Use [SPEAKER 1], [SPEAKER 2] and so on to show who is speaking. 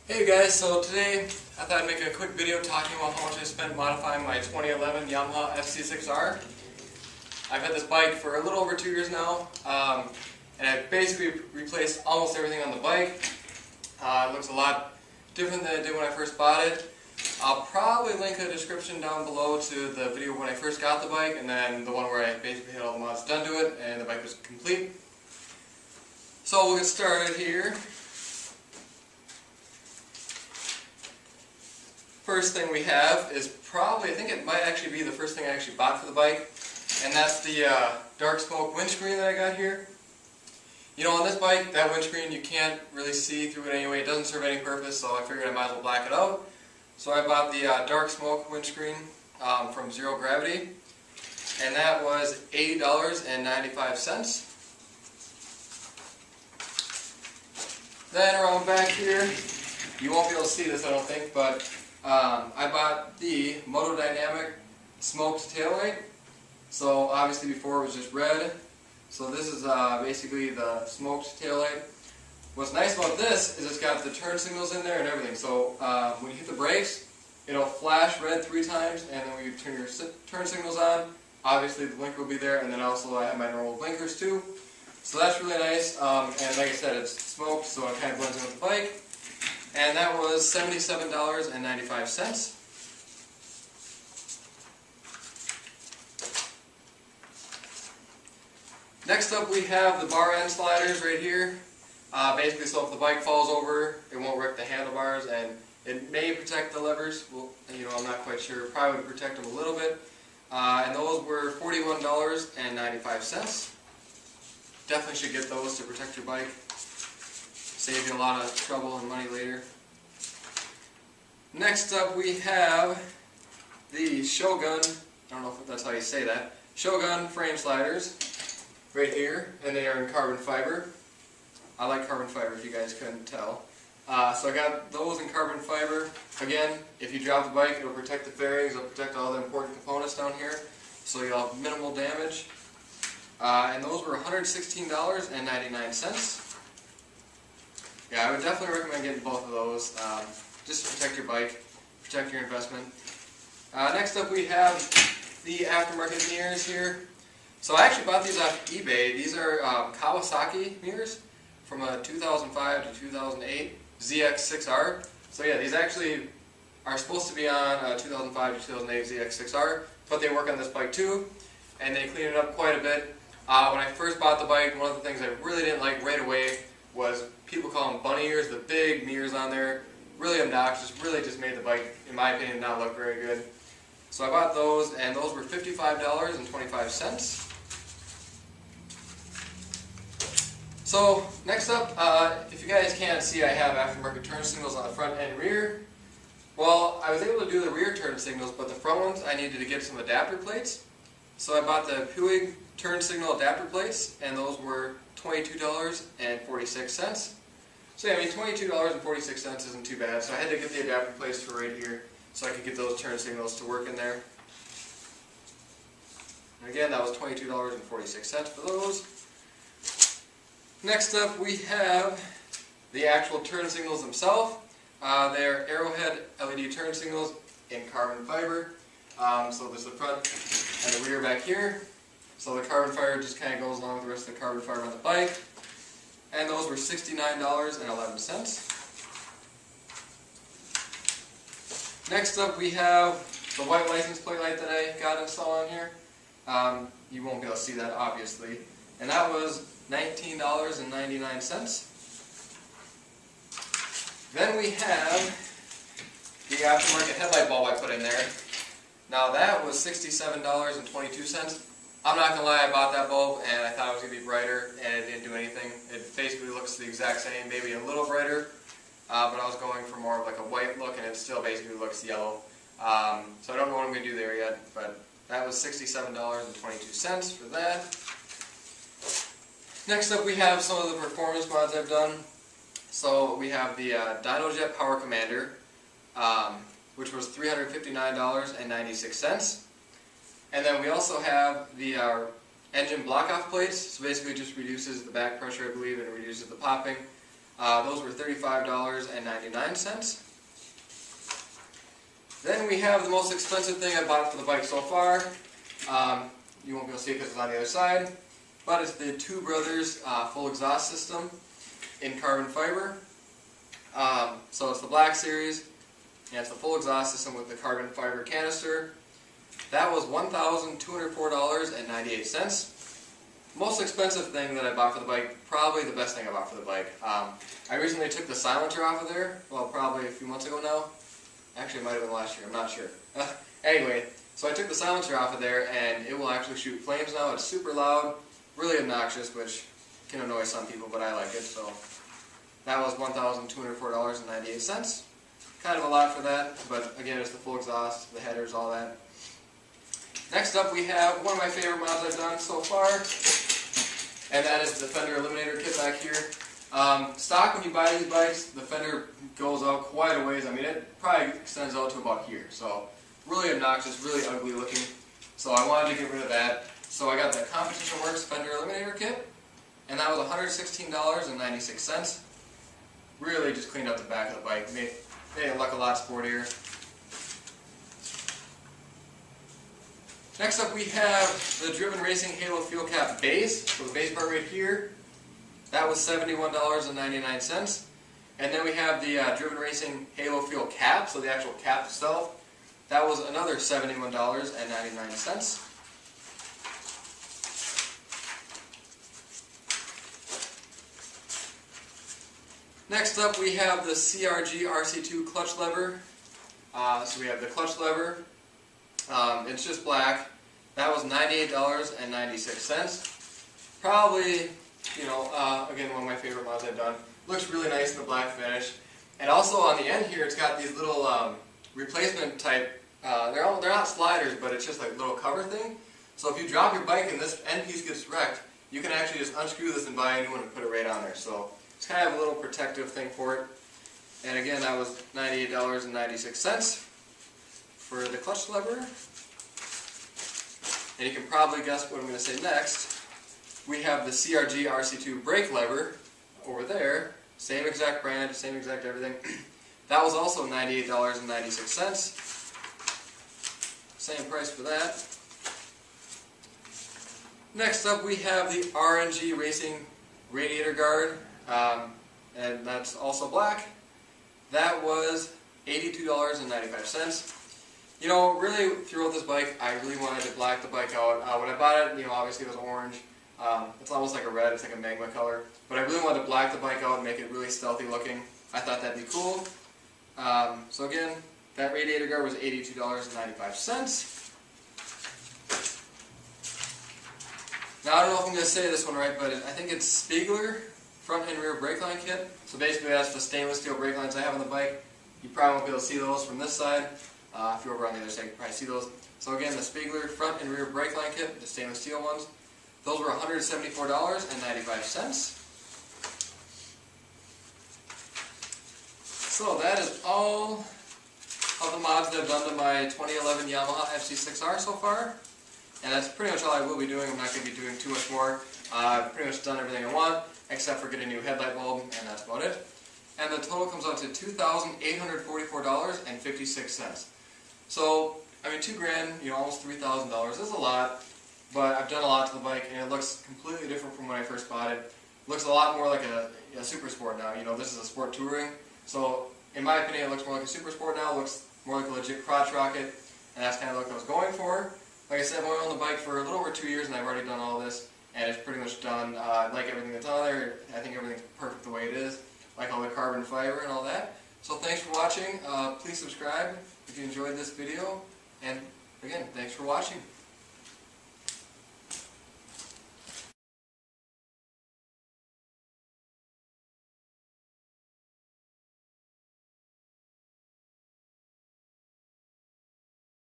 [SPEAKER 1] Hey guys, so today I thought I'd make a quick video talking about how much I spent modifying my 2011 Yamaha FZ6R. I've had this bike for a little over 2 years now, and I've basically replaced almost everything on the bike. It looks a lot different than it did when I first bought it. I'll probably link a description down below to the video when I first got the bike, and then the one where I basically had all the mods done to it and the bike was complete. So we'll get started here. First thing we have is probably, I think it might actually be the first thing I actually bought for the bike, and that's the dark smoke windscreen that I got here. You know, on this bike, that windscreen, you can't really see through it anyway. It doesn't serve any purpose, so I figured I might as well black it out. So I bought the dark smoke windscreen from Zero Gravity, and that was $80.95. Then around back here, you won't be able to see this, I don't think, but I bought the Moto Dynamic smoked taillight. So obviously before it was just red. So this is basically the smoked taillight. What's nice about this is it's got the turn signals in there and everything. So when you hit the brakes, it'll flash red 3 times, and then when you turn your turn signals on, obviously the blinker will be there, and then also I have my normal blinkers too. So that's really nice, and like I said, it's smoked, so it kind of blends in with the bike. And that was $77.95. Next up we have the bar end sliders right here. Basically so if the bike falls over, it won't wreck the handlebars, and it may protect the levers. Well, I'm not quite sure. Probably would protect them a little bit. And those were $41.95. Definitely should get those to protect your bike. Save you a lot of trouble and money later. Next up we have the Shogun, I don't know if that's how you say that, Shogun frame sliders right here, and they are in carbon fiber. I like carbon fiber if you guys couldn't tell. So I got those in carbon fiber. Again, if you drop the bike, it'll protect the fairings, it'll protect all the important components down here, so you'll have minimal damage. And those were $116.99. Yeah, I would definitely recommend getting both of those, just to protect your bike, protect your investment. Next up we have the aftermarket mirrors here. So I actually bought these off eBay. These are Kawasaki mirrors from a 2005 to 2008 FZ6R. So yeah, these actually are supposed to be on a 2005 to 2008 FZ6R, but they work on this bike too, and they clean it up quite a bit. When I first bought the bike, one of the things I really didn't like right away was people call them bunny ears, the big mirrors on there. Really obnoxious, really just made the bike, in my opinion, not look very good. So I bought those, and those were $55.25. So next up, if you guys can't see, I have aftermarket turn signals on the front and rear. Well, I was able to do the rear turn signals, but the front ones I needed to get some adapter plates. So I bought the Puig turn signal adapter plates, and those were $22.46. So yeah, I mean, $22.46 isn't too bad. So I had to get the adapter plates for right here, so I could get those turn signals to work in there. And again, that was $22.46 for those. Next up, we have the actual turn signals themselves. They're Arrowhead LED turn signals in carbon fiber. So there's the front and the rear back here. So the carbon fiber just kind of goes along with the rest of the carbon fiber on the bike. And those were $69.11. Next up we have the white license plate light that I got installed on here. You won't be able to see that obviously. And that was $19.99. Then we have the aftermarket headlight bulb I put in there. Now that was $67.22. I'm not going to lie, I bought that bulb and I thought it was going to be brighter, and it didn't do anything. It basically looks the exact same, maybe a little brighter, but I was going for more of like a white look, and it still basically looks yellow. So I don't know what I'm going to do there yet, but that was $67.22 for that. Next up we have some of the performance mods I've done. So we have the DynoJet Power Commander, which was $359.96. And then we also have the engine block-off plates. So basically it just reduces the back pressure, I believe, and reduces the popping. Those were $35.99. Then we have the most expensive thing I bought for the bike so far. You won't be able to see it because it's on the other side, but it's the Two Brothers full exhaust system in carbon fiber. So it's the Black Series, and it's the full exhaust system with the carbon fiber canister. That was $1,204.98. Most expensive thing that I bought for the bike, probably the best thing I bought for the bike. I recently took the silencer off of there, well, probably a few months ago now. Actually, it might have been last year, I'm not sure. Anyway, so I took the silencer off of there, and it will actually shoot flames now. It's super loud, really obnoxious, which can annoy some people, but I like it. So that was $1,204.98. Kind of a lot for that, but again, it's the full exhaust, the headers, all that. Next up, we have one of my favorite mods I've done so far, and that is the fender eliminator kit back here. Stock, when you buy these bikes, the fender goes out quite a ways. I mean, it probably extends out to about here. So really obnoxious, really ugly looking. So I wanted to get rid of that. So I got the Competition Works fender eliminator kit, and that was $116.96. Really just cleaned up the back of the bike, made it look a lot sportier. Next up, we have the Driven Racing Halo Fuel Cap base. So the base part right here, that was $71.99. And then we have the Driven Racing Halo Fuel Cap, so the actual cap itself. That was another $71.99. Next up, we have the CRG RC2 clutch lever. So we have the clutch lever. It's just black. That was $98.96. Probably, again, one of my favorite mods I've done. Looks really nice in the black finish. And also on the end here, it's got these little replacement type, they're not sliders, but it's just like a little cover thing. So if you drop your bike and this end piece gets wrecked, you can actually just unscrew this and buy a new one and put it right on there. So it's kind of a little protective thing for it. And again, that was $98.96 for the clutch lever. And you can probably guess what I'm going to say next. We have the CRG RC2 brake lever over there. Same exact brand, same exact everything. That was also $98.96. Same price for that. Next up, we have the RNG Racing radiator guard, and that's also black. That was $82.95. Really throughout this bike, I really wanted to black the bike out. When I bought it, obviously it was orange. It's almost like a red, it's like a magma color. But I really wanted to black the bike out and make it really stealthy looking. I thought that'd be cool. So again, that radiator guard was $82.95. Now I don't know if I'm going to say this one right, but I think it's Spiegler front and rear brake line kit. So basically that's the stainless steel brake lines I have on the bike. You probably won't be able to see those from this side. If you're over on the other side, you can probably see those. So again, the Spiegler front and rear brake line kit, the stainless steel ones, those were $174.95. So that is all of the mods that I've done to my 2011 Yamaha FZ6R so far. And that's pretty much all I will be doing. I'm not going to be doing too much more. I've pretty much done everything I want, except for getting a new headlight bulb, and that's about it. And the total comes out to $2,844.56. So, I mean, $2,000, almost $3,000 is a lot, but I've done a lot to the bike, and it looks completely different from when I first bought it. It looks a lot more like a super sport now. This is a sport touring, so in my opinion, it looks more like a super sport now. It looks more like a legit crotch rocket, and that's kind of what I was going for. Like I said, I've only owned the bike for a little over 2 years, and I've already done all this, and it's pretty much done. I like everything that's on there. I think everything's perfect the way it is. I like all the carbon fiber and all that. So thanks for watching. Please subscribe if you enjoyed this video, and again, thanks for watching.